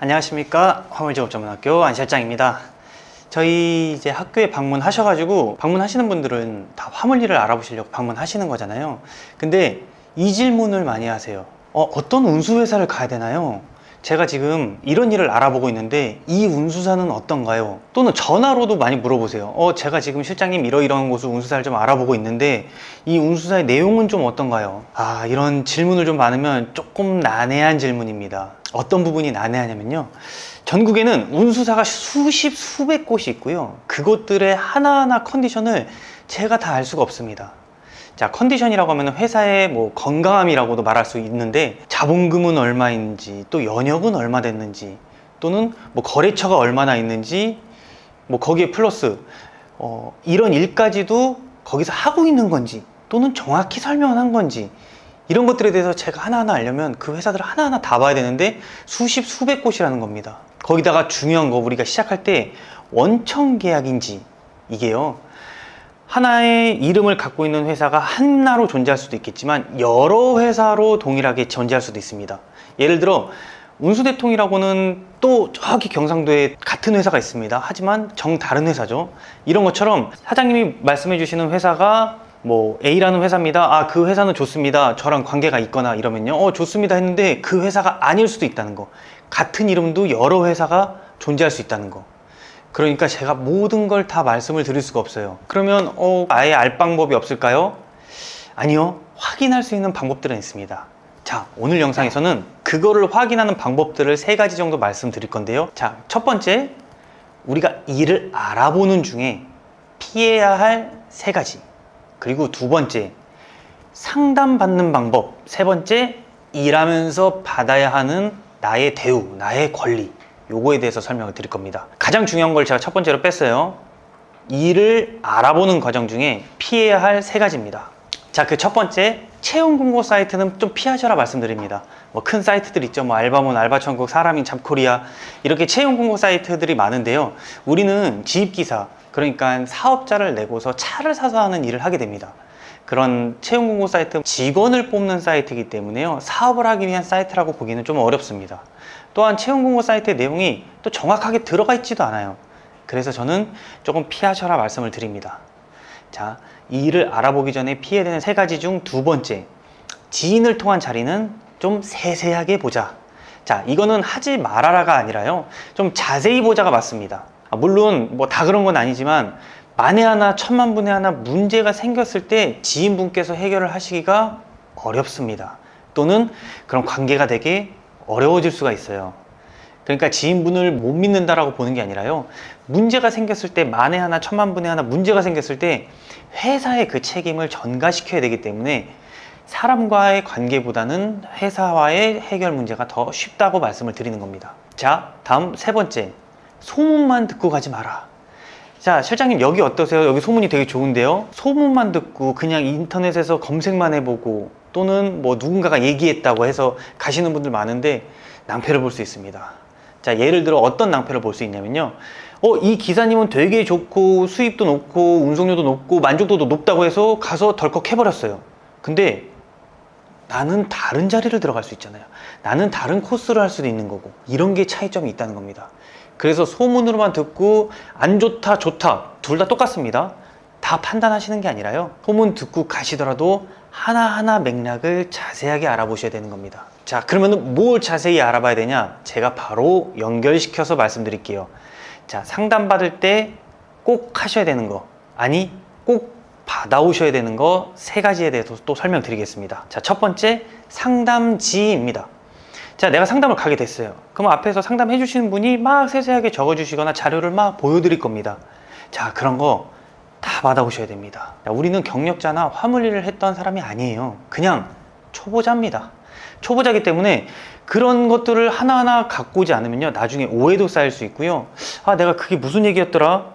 안녕하십니까. 화물직업전문학교 안실장입니다. 저희 이제 학교에 방문하셔가지고 방문하시는 분들은 다 화물 일을 알아보시려고 방문하시는 거잖아요. 근데 이 질문을 많이 하세요. 어떤 운수회사를 가야 되나요? 제가 지금 이런 일을 알아보고 있는데 이 운수사는 어떤가요? 또는 전화로도 많이 물어보세요. 제가 지금 실장님 이러이러한 곳을 운수사를 좀 알아보고 있는데 이 운수사의 내용은 좀 어떤가요? 이런 질문을 좀 많으면 조금 난해한 질문입니다. 어떤 부분이 난해하냐면요, 전국에는 운수사가 수십 수백 곳이 있고요, 그곳들의 하나하나 컨디션을 제가 다 알 수가 없습니다. 자, 컨디션이라고 하면 회사의 뭐 건강함이라고도 말할 수 있는데, 자본금은 얼마인지, 또 연역은 얼마 됐는지, 또는 뭐 거래처가 얼마나 있는지, 뭐 거기에 플러스 이런 일까지도 거기서 하고 있는 건지, 또는 정확히 설명을 한 건지, 이런 것들에 대해서 제가 하나하나 알려면 그 회사들을 하나하나 다 봐야 되는데 수십 수백 곳이라는 겁니다. 거기다가 중요한 거, 우리가 시작할 때 원청 계약인지, 이게요, 하나의 이름을 갖고 있는 회사가 하나로 존재할 수도 있겠지만 여러 회사로 동일하게 존재할 수도 있습니다. 예를 들어 운수대통이라고는 또 저기 경상도에 같은 회사가 있습니다. 하지만 정다른 회사죠. 이런 것처럼 사장님이 말씀해 주시는 회사가 뭐 A라는 회사입니다. 그 회사는 좋습니다. 저랑 관계가 있거나 이러면요, 좋습니다 했는데 그 회사가 아닐 수도 있다는 거. 같은 이름도 여러 회사가 존재할 수 있다는 거. 그러니까 제가 모든 걸 다 말씀을 드릴 수가 없어요. 그러면 아예 알 방법이 없을까요? 아니요, 확인할 수 있는 방법들은 있습니다. 자, 오늘 영상에서는 그거를 확인하는 방법들을 3가지 정도 말씀드릴 건데요. 자, 첫 번째, 우리가 일을 알아보는 중에 피해야 할 3가지. 그리고 2번째, 상담받는 방법. 3번째, 일하면서 받아야 하는 나의 대우, 나의 권리. 요거에 대해서 설명을 드릴 겁니다. 가장 중요한 걸 제가 첫 번째로 뺐어요. 일을 알아보는 과정 중에 피해야 할 3가지입니다. 자, 그 첫 번째, 채용 공고 사이트는 좀 피하셔라 말씀드립니다. 뭐 큰 사이트들 있죠. 뭐 알바몬, 알바천국, 사람인 잡코리아, 이렇게 채용 공고 사이트들이 많은데요, 우리는 지입기사, 그러니까 사업자를 내고서 차를 사서 하는 일을 하게 됩니다. 그런 채용 공고 사이트, 직원을 뽑는 사이트이기 때문에요, 사업을 하기 위한 사이트라고 보기는 좀 어렵습니다. 또한 채용 공고 사이트의 내용이 또 정확하게 들어가 있지도 않아요. 그래서 저는 조금 피하셔라 말씀을 드립니다. 자, 이 일을 알아보기 전에 피해야 되는 3가지 중 2번째, 지인을 통한 자리는 좀 세세하게 보자. 자, 이거는 하지 말아라가 아니라요, 좀 자세히 보자가 맞습니다. 물론 뭐 다 그런 건 아니지만 만에 하나 천만 분의 하나 문제가 생겼을 때 지인분께서 해결을 하시기가 어렵습니다. 또는 그런 관계가 되게 어려워질 수가 있어요. 그러니까 지인분을 못 믿는다라고 보는 게 아니라요, 문제가 생겼을 때, 만에 하나 천만 분의 하나 문제가 생겼을 때 회사의 그 책임을 전가시켜야 되기 때문에 사람과의 관계보다는 회사와의 해결 문제가 더 쉽다고 말씀을 드리는 겁니다. 자, 다음 3번째, 소문만 듣고 가지 마라. 자, 실장님 여기 어떠세요? 여기 소문이 되게 좋은데요? 소문만 듣고 그냥 인터넷에서 검색만 해보고, 또는 뭐 누군가가 얘기했다고 해서 가시는 분들 많은데 낭패를 볼 수 있습니다. 자, 예를 들어 어떤 낭패를 볼 수 있냐면요, 이 기사님은 되게 좋고 수입도 높고 운송료도 높고 만족도도 높다고 해서 가서 덜컥 해버렸어요. 근데 나는 다른 자리를 들어갈 수 있잖아요. 나는 다른 코스를 할 수도 있는 거고, 이런 게 차이점이 있다는 겁니다. 그래서 소문으로만 듣고 안 좋다 좋다 둘 다 똑같습니다. 다 판단하시는 게 아니라요, 소문 듣고 가시더라도 하나하나 맥락을 자세하게 알아보셔야 되는 겁니다. 자, 그러면 뭘 자세히 알아봐야 되냐? 제가 바로 연결시켜서 말씀드릴게요. 자, 상담받을 때 꼭 하셔야 되는 거, 아니 꼭 받아오셔야 되는 거 3가지에 대해서 또 설명드리겠습니다. 자, 첫 번째, 상담지입니다. 자, 내가 상담을 가게 됐어요. 그럼 앞에서 상담해 주시는 분이 막 세세하게 적어주시거나 자료를 막 보여드릴 겁니다. 자, 그런 거 다 받아오셔야 됩니다. 자, 우리는 경력자나 화물 일을 했던 사람이 아니에요. 그냥 초보자입니다. 초보자이기 때문에 그런 것들을 하나하나 갖고 오지 않으면요, 나중에 오해도 쌓일 수 있고요, 내가 그게 무슨 얘기였더라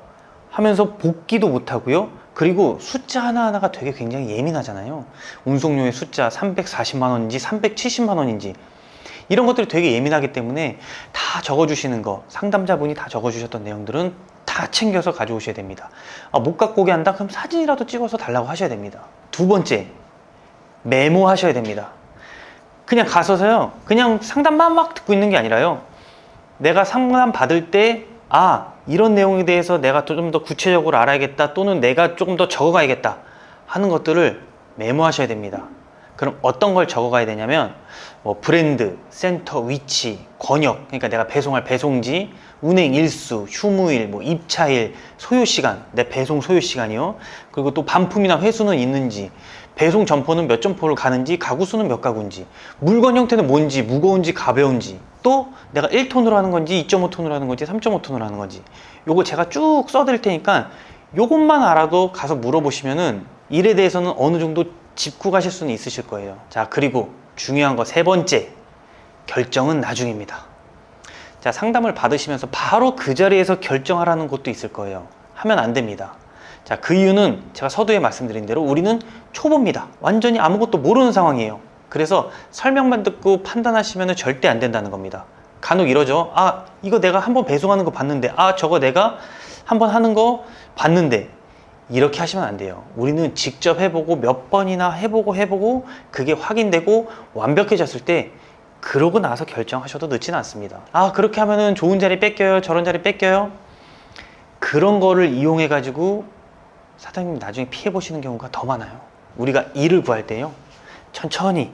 하면서 복기도 못하고요, 그리고 숫자 하나하나가 되게 굉장히 예민하잖아요. 운송료의 숫자 340만 원인지 370만 원인지 이런 것들이 되게 예민하기 때문에 다 적어주시는 거, 상담자분이 다 적어주셨던 내용들은 다 챙겨서 가져오셔야 됩니다. 못 갖고 오게 한다? 그럼 사진이라도 찍어서 달라고 하셔야 됩니다. 2번째, 메모하셔야 됩니다. 그냥 가서서요, 그냥 상담만 막 듣고 있는 게 아니라요, 내가 상담 받을 때 이런 내용에 대해서 내가 좀 더 구체적으로 알아야겠다, 또는 내가 조금 더 적어가야겠다 하는 것들을 메모하셔야 됩니다. 그럼 어떤 걸 적어가야 되냐면 브랜드, 센터, 위치, 권역, 그러니까 내가 배송할 배송지, 운행 일수, 휴무일, 입차일, 소요시간, 내 배송 소요시간이요. 그리고 또 반품이나 회수는 있는지, 배송 점포는 몇 점포를 가는지, 가구 수는 몇 가구인지, 물건 형태는 뭔지, 무거운지 가벼운지, 또 내가 1톤으로 하는 건지 2.5톤으로 하는 건지 3.5톤으로 하는 건지, 요거 제가 쭉 써드릴 테니까 요것만 알아도 가서 물어보시면은 일에 대해서는 어느 정도 짚고 가실 수는 있으실 거예요. 자, 그리고 중요한 거 세 번째, 결정은 나중입니다. 자, 상담을 받으시면서 바로 그 자리에서 결정하라는 것도 있을 거예요. 하면 안 됩니다. 자, 그 이유는 제가 서두에 말씀드린 대로 우리는 초보입니다. 완전히 아무것도 모르는 상황이에요. 그래서 설명만 듣고 판단하시면 절대 안 된다는 겁니다. 간혹 이러죠. 이거 내가 한번 배송하는 거 봤는데, 저거 내가 한번 하는 거 봤는데, 이렇게 하시면 안 돼요. 우리는 직접 해보고 몇 번이나 해보고 그게 확인되고 완벽해졌을 때, 그러고 나서 결정하셔도 늦지는 않습니다. 그렇게 하면은 좋은 자리 뺏겨요, 저런 자리 뺏겨요, 그런 거를 이용해 가지고 사장님이 나중에 피해 보시는 경우가 더 많아요. 우리가 일을 구할 때요, 천천히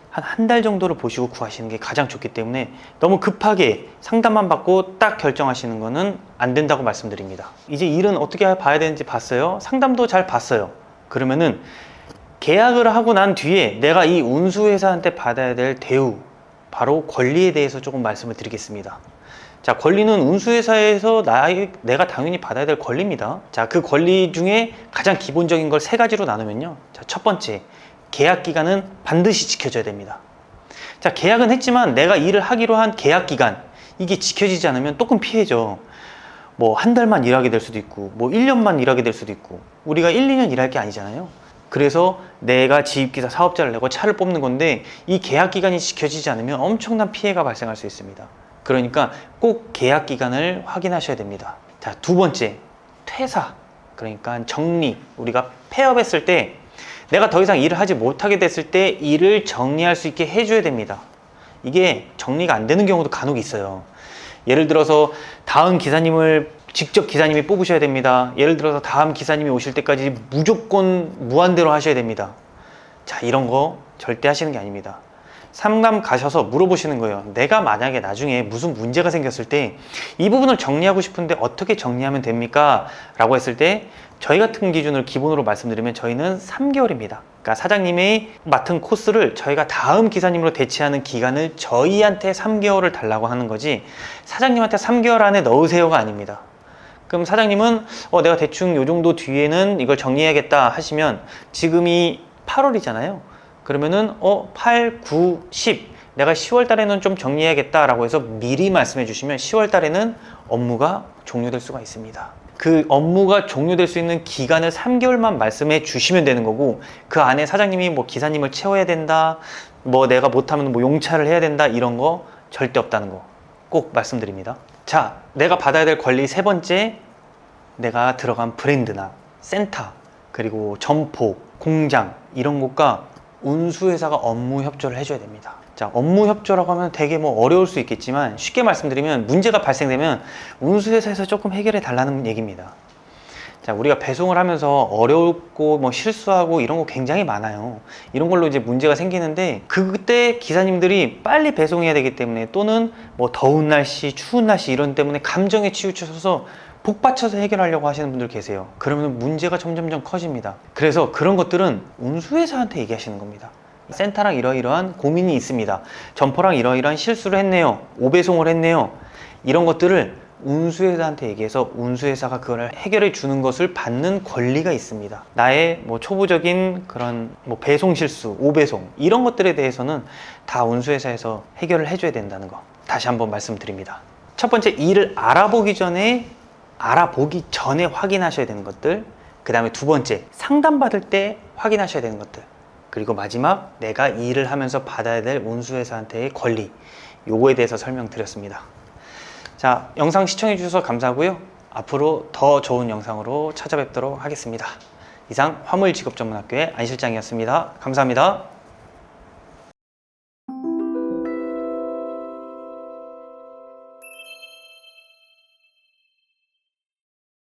한 달 정도를 보시고 구하시는 게 가장 좋기 때문에 너무 급하게 상담만 받고 딱 결정하시는 거는 안 된다고 말씀드립니다. 이제 일은 어떻게 봐야 되는지 봤어요. 상담도 잘 봤어요. 그러면은 계약을 하고 난 뒤에 내가 이 운수회사한테 받아야 될 대우, 바로 권리에 대해서 조금 말씀을 드리겠습니다. 자, 권리는 운수회사에서 내가 당연히 받아야 될 권리입니다. 자, 그 권리 중에 가장 기본적인 걸 세 가지로 나누면요. 자, 첫 번째, 계약 기간은 반드시 지켜져야 됩니다. 자, 계약은 했지만 내가 일을 하기로 한 계약 기간, 이게 지켜지지 않으면 조금 피해죠. 한 달만 일하게 될 수도 있고, 1년만 일하게 될 수도 있고, 우리가 1, 2년 일할 게 아니잖아요. 그래서 내가 지입기사 사업자를 내고 차를 뽑는 건데, 이 계약 기간이 지켜지지 않으면 엄청난 피해가 발생할 수 있습니다. 그러니까 꼭 계약 기간을 확인하셔야 됩니다. 자, 두 번째, 퇴사, 그러니까 정리. 우리가 폐업했을 때 내가 더 이상 일을 하지 못하게 됐을 때 일을 정리할 수 있게 해줘야 됩니다. 이게 정리가 안 되는 경우도 간혹 있어요. 예를 들어서 다음 기사님을 직접 기사님이 뽑으셔야 됩니다. 예를 들어서 다음 기사님이 오실 때까지 무조건 무한대로 하셔야 됩니다. 자, 이런 거 절대 하시는 게 아닙니다. 상담 가셔서 물어보시는 거예요. 내가 만약에 나중에 무슨 문제가 생겼을 때 이 부분을 정리하고 싶은데 어떻게 정리하면 됩니까? 라고 했을 때 저희 같은 기준을 기본으로 말씀드리면 저희는 3개월입니다. 그러니까 사장님이 맡은 코스를 저희가 다음 기사님으로 대체하는 기간을 저희한테 3개월을 달라고 하는 거지, 사장님한테 3개월 안에 넣으세요가 아닙니다. 그럼 사장님은 내가 대충 요 정도 뒤에는 이걸 정리해야겠다 하시면, 지금이 8월이잖아요. 그러면은 8, 9, 10 내가 10월 달에는 좀 정리해야겠다 라고 해서 미리 말씀해 주시면 10월 달에는 업무가 종료될 수가 있습니다. 그 업무가 종료될 수 있는 기간을 3개월만 말씀해 주시면 되는 거고, 그 안에 사장님이 기사님을 채워야 된다, 내가 못하면 용차를 해야 된다, 이런 거 절대 없다는 거 꼭 말씀드립니다. 자, 내가 받아야 될 권리 세 번째, 내가 들어간 브랜드나 센터, 그리고 점포, 공장, 이런 곳과 운수회사가 업무 협조를 해줘야 됩니다. 자, 업무 협조라고 하면 되게 어려울 수 있겠지만, 쉽게 말씀드리면 문제가 발생되면 운수회사에서 조금 해결해 달라는 얘기입니다. 자, 우리가 배송을 하면서 어렵고 실수하고 이런 거 굉장히 많아요. 이런 걸로 이제 문제가 생기는데, 그때 기사님들이 빨리 배송해야 되기 때문에, 또는 더운 날씨, 추운 날씨 이런 때문에 감정에 치우쳐서 복받쳐서 해결하려고 하시는 분들 계세요. 그러면 문제가 점점점 커집니다. 그래서 그런 것들은 운수회사한테 얘기하시는 겁니다. 센터랑 이러이러한 고민이 있습니다. 점포랑 이러이러한 실수를 했네요. 오배송을 했네요. 이런 것들을 운수회사한테 얘기해서 운수회사가 그걸 해결해 주는 것을 받는 권리가 있습니다. 나의 초보적인 그런 배송 실수, 오배송 이런 것들에 대해서는 다 운수회사에서 해결을 해줘야 된다는 거 다시 한번 말씀드립니다. 첫 번째, 일을 알아보기 전에 확인하셔야 되는 것들, 그 다음에 두 번째, 상담받을 때 확인하셔야 되는 것들, 그리고 마지막, 내가 일을 하면서 받아야 될 운수회사한테의 권리, 요거에 대해서 설명드렸습니다. 자, 영상 시청해 주셔서 감사하고요. 앞으로 더 좋은 영상으로 찾아뵙도록 하겠습니다. 이상 화물직업전문학교의 안 실장이었습니다. 감사합니다.